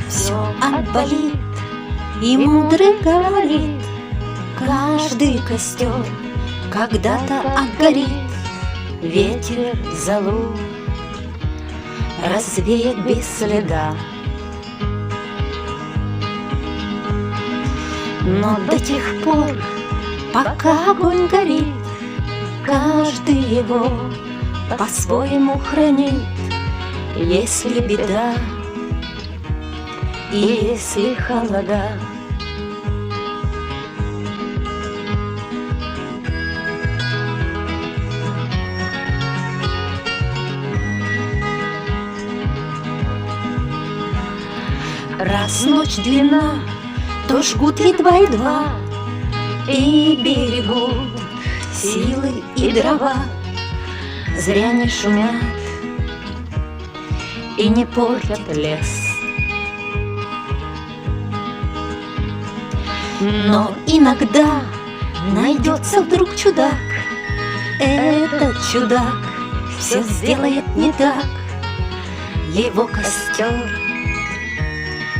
Все отболит, и мудрый говорит: каждый костер когда-то отгорит. Ветер золу развеет без следа. Но до тех пор, пока огонь горит, каждый его по-своему хранит. Если беда и если холода, раз ночь длинна, то жгут едва-едва и берегут силы и дрова. Зря не шумят и не портят лес. Но иногда найдется вдруг чудак. Этот чудак все сделает не так. Его костер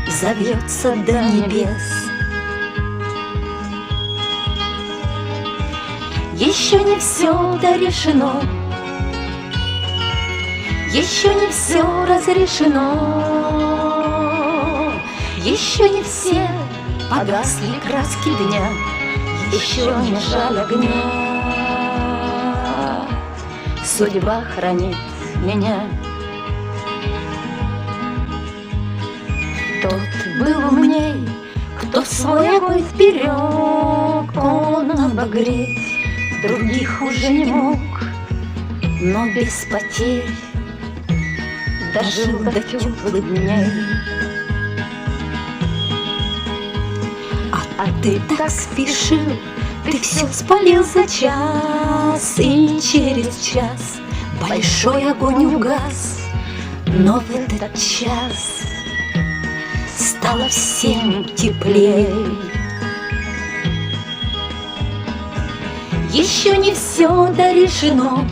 завьется до небес. Еще не все дорешено, еще не все разрешено, еще не все погасли краски дня, еще не жаль огня. Судьба хранит меня. Тот был умней, кто свой огонь вперед, он обогреть других уже не мог, но без потерь дожил до теплых дней. А ты так спешил, ты все спалил за час, и через час большой огонь угас. Но в этот час стало всем теплей. Еще не все дорешено,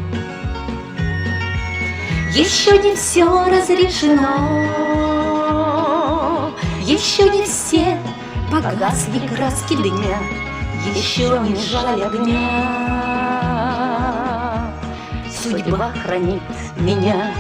еще не все разрешено, еще не все погасли краски дня, еще не жаль огня. Судьба хранит меня.